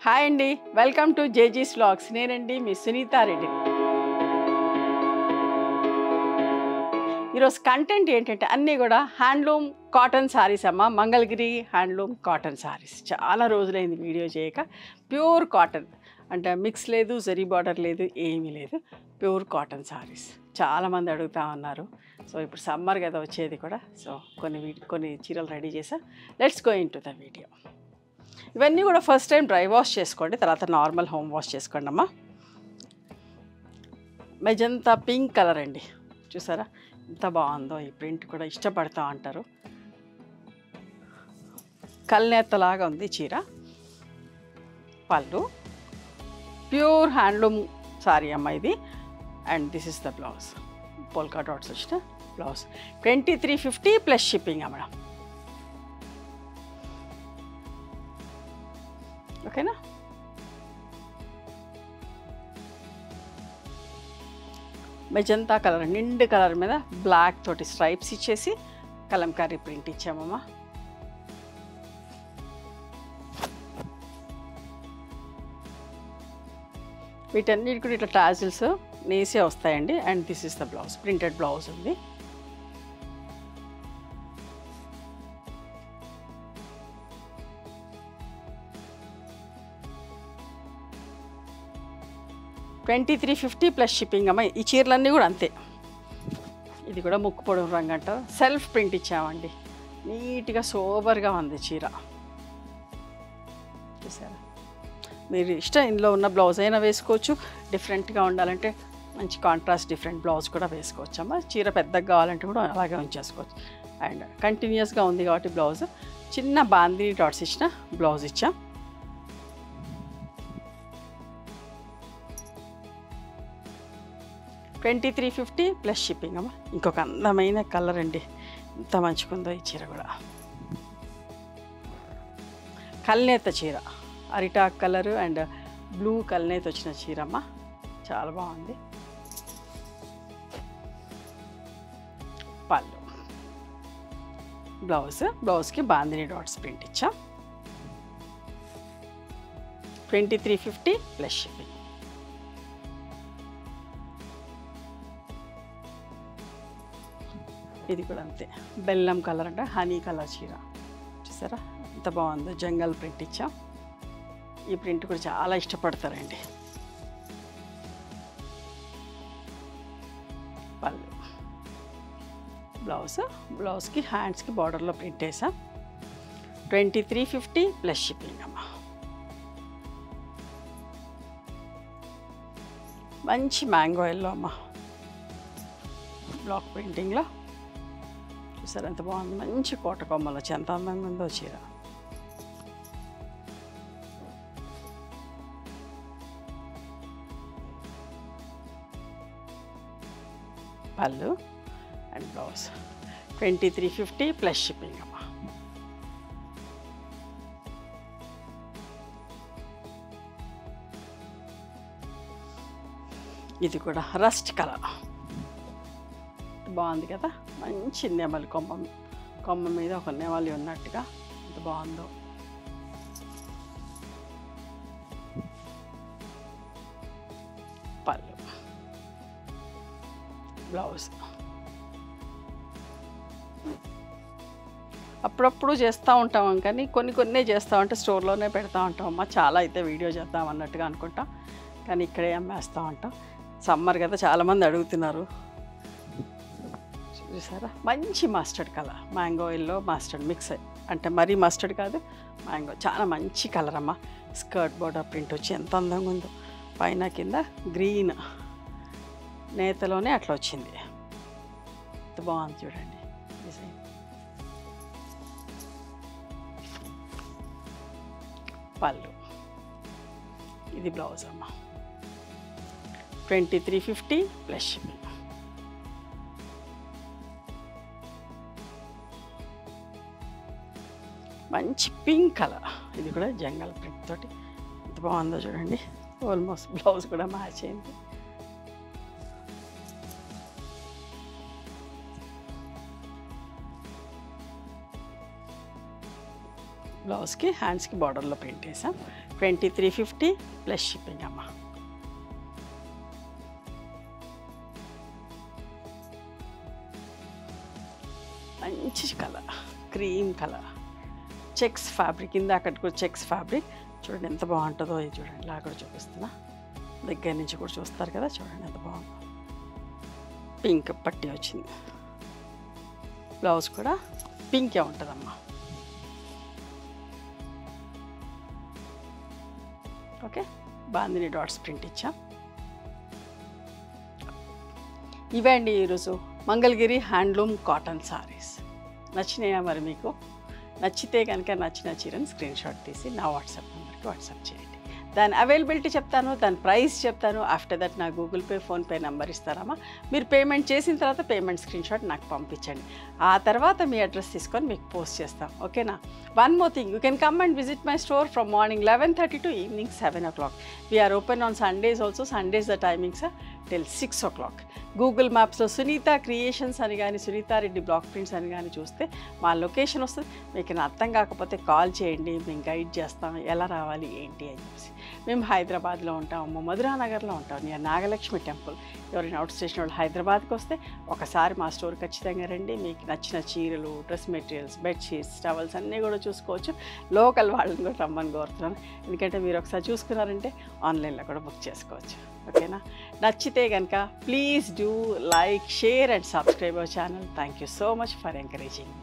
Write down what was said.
Hi అండి, welcome to జేజీస్ vlogs. నేనండి మీ సునీతా రెడ్డి. ఈరోజు కంటెంట్ ఏంటంటే అన్నీ కూడా హ్యాండ్లూమ్ కాటన్ శారీస్ అమ్మ. Mangalagiri handloom cotton saris. చాలా రోజులైంది వీడియో చేయక. ప్యూర్ కాటన్ అంటే మిక్స్ లేదు, జరీ బార్డర్ లేదు, ఏమీ లేదు. ప్యూర్ కాటన్ శారీస్ చాలామంది అడుగుతూ ఉన్నారు. సో ఇప్పుడు సమ్మర్ కదా వచ్చేది కూడా. సో కొన్ని చీరలు రెడీ చేసా. Let's go in to the video. ఇవన్నీ కూడా ఫస్ట్ టైం డ్రై వాష్ చేసుకోండి, తర్వాత నార్మల్ హోమ్ వాష్ చేసుకోండి అమ్మా. మెజంతా పింక్ కలర్ అండి, చూసారా ఎంత బాగుందో. ఈ ప్రింట్ కూడా ఇష్టపడతా అంటారు. కల్నేతలాగా ఉంది చీర. పళ్ళు ప్యూర్ హ్యాండ్లూమ్ సారీ అమ్మ ఇది. And this is the blouse. Polka dots వచ్చిన బ్లౌజ్. 2350 ప్లస్ షిప్పింగ్ అమ్మ. ఓకేనా? మెజంతా కలర్, నిండు కలర్ మీద బ్లాక్ తోటి స్ట్రైప్స్ ఇచ్చేసి కలంకారీ ప్రింట్ ఇచ్చామమ్మా. వీటన్నిటి కూడా ఇట్లా టాజిల్స్ నేసే వస్తాయండి. And this is the blouse. Printed blouse ఉంది. $2350 ప్లస్ షిప్పింగ్ అమ్మ. ఈ చీరలన్నీ కూడా అంతే. ఇది కూడా ముక్కు పొడవు రంగు అంటారు. సెల్ఫ్ ప్రింట్ ఇచ్చామండి. నీట్గా సోబర్గా ఉంది చీర. చూసారా? మీరు ఇష్టం ఇందులో ఉన్న బ్లౌజ్ అయినా వేసుకోవచ్చు. డిఫరెంట్గా ఉండాలంటే మంచి కాంట్రాస్ట్ డిఫరెంట్ బ్లౌజ్ కూడా వేసుకోవచ్చు అమ్మ. చీర పెద్దగా కావాలంటే కూడా అలాగే ఉంచేసుకోవచ్చు. అండ్ కంటిన్యూస్గా ఉంది కాబట్టి బ్లౌజ్ చిన్న బాందీ డాట్స్ ఇచ్చిన బ్లౌజ్ ఇచ్చాం. $2350 ప్లస్ షిప్పింగ్ అమ్మ. ఇంకొక అందమైన కలర్ అండి, ఎంత మంచిగుందో ఈ చీర కూడా. కల్నేత చీర, అరిటాక్ కలరు అండ్ బ్లూ కల్నేత వచ్చిన చీర అమ్మ. చాలా బాగుంది. పళ్ళు, బ్లౌజ్కి బాందిని డాట్స్ ప్రింట్ ఇచ్చాం. 2350 ప్లస్ షిప్పింగ్. ఇది కూడా అంతే, బెల్లం కలర్ అంటే హనీ కలర్ చీర. చూసారా ఎంత బాగుందో. జంగల్ ప్రింట్ ఇచ్చాం. ఈ ప్రింట్ కూడా చాలా ఇష్టపడతారండి. పళ్ళు, బ్లౌజ్కి హ్యాండ్స్కి బార్డర్లో ప్రింట్ వేసాం. 2350 ప్లస్ షిప్పింగ్ అమ్మ. మంచి మ్యాంగో ఎల్లో అమ్మ, బ్లాక్ ప్రింటింగ్లో. చూసారు ఎంత బాగుంది. మంచి కోట కొమ్మలు వచ్చి ఎంత అందంగా ఉందో చీర. పళ్ళు అండ్ బ్లౌజ్. 2350 ప్లస్ షిప్పింగ్ అమ్మా. ఇది కూడా రస్ట్ కలర్ బాగుంది కదా. మంచి నెమలి కొమ్మ మీద ఒక నెమలి ఉన్నట్టుగా ఎంత బాగుందో. పళ్ళు, బ్లౌజ్. అప్పుడప్పుడు చేస్తూ ఉంటాం కానీ కొన్ని చేస్తూ ఉంటే స్టోర్లోనే పెడతా ఉంటాం అమ్మ. చాలా అయితే వీడియో చేద్దాం అన్నట్టుగా అనుకుంటాం, కానీ ఇక్కడే అమ్మేస్తూ ఉంటాం. సమ్మర్ కదా చాలామంది అడుగుతున్నారు. చూసారా మంచి mustard colour, mango yellow mustard mix అంటే మరీ మస్టర్డ్ కాదు, మ్యాంగో. చాలా మంచి కలర్ అమ్మ. స్కర్ట్ బోర్డర్ ప్రింట్ వచ్చి ఎంత అందంగా ఉందో. పైన కింద గ్రీన్ నేతలోనే అట్లా వచ్చింది. ఎంత బాగుంది చూడండి డిజైన్. పళ్ళు, ఇది బ్లౌజ్ అమ్మ. 2350 ప్లస్ షిప్పింగ్. మంచి పింక్ కలర్. ఇది కూడా జంగల్ ప్రింట్ తోటి ఎంత బాగుందో చూడండి. ఆల్మోస్ట్ బ్లౌజ్ కూడా మ్యాచ్ అయింది. బ్లౌజ్కి హ్యాండ్స్కి బార్డర్లో ప్రింట్ వేసాం. 2350 ప్లస్ షిప్పింగ్ అమ్మ. మంచి colour, cream colour, checks fabric. అక్కడ కూడా చెక్స్ ఫ్యాబ్రిక్ చూడండి ఎంత బాగుంటుందో. ఇది చూడండి, ఇలా కూడా చూపిస్తున్నా, దగ్గర నుంచి కూడా చూస్తారు కదా. చూడండి ఎంత బాగుందో. పింక్ పట్టి వచ్చింది. బ్లౌజ్ కూడా పింకే ఉంటుందమ్మా. ఓకే, బాందిని డాట్స్ ప్రింట్ ఇచ్చాం. ఇవే అండి ఈరోజు మంగళగిరి హ్యాండ్లూమ్ కాటన్ సారీస్. నచ్చినాయా మరి మీకు? నచ్చితే కనుక నచ్చిన చీరని స్క్రీన్ షాట్ తీసి నా వాట్సాప్ నెంబర్కి వాట్సాప్ చేయండి. దాని అవైలబిలిటీ చెప్తాను, దాని ప్రైస్ చెప్తాను. ఆఫ్టర్ దట్ నా గూగుల్ పే, ఫోన్పే నెంబర్ ఇస్తారమ్మా. మీరు పేమెంట్ చేసిన తర్వాత పేమెంట్ స్క్రీన్ షాట్ నాకు పంపించండి. ఆ తర్వాత మీ అడ్రస్ తీసుకొని మీకు పోస్ట్ చేస్తాం. ఓకేనా? One more thing, you can come and visit my store from morning 11:30 to evening 7 o'clock. We are open on Sundays also. Sundays the timings are till 6 o'clock. Google మ్యాప్స్లో Sunitha creations అని కానీ, Sunitha Reddy block prints అని కానీ చూస్తే మా location వస్తుంది. మీకు అర్థం కాకపోతే కాల్ చేయండి, మేము గైడ్ చేస్తాం ఎలా రావాలి ఏంటి అని చెప్పేసి. మేము హైదరాబాద్లో ఉంటాము, మధురానగర్లో ఉంటాం, నియర్ నాగలక్ష్మి టెంపుల్. ఎవరైనా అవుట్ స్టేషన్ వాళ్ళు హైదరాబాద్కి వస్తే ఒకసారి మా స్టోర్ ఖచ్చితంగా రండి. మీకు నచ్చిన చీరలు, డ్రెస్ మెటీరియల్స్, బెడ్షీట్స్, టవల్స్ అన్నీ కూడా చూసుకోవచ్చు. లోకల్ వాళ్ళని కూడా రమ్మని కోరుతున్నాను, ఎందుకంటే మీరు ఒకసారి చూసుకున్నారంటే ఆన్లైన్లో కూడా బుక్ చేసుకోవచ్చు. ఓకేనా? నచ్చితే కనుక please do like, share and subscribe our channel. Thank you so much for encouraging.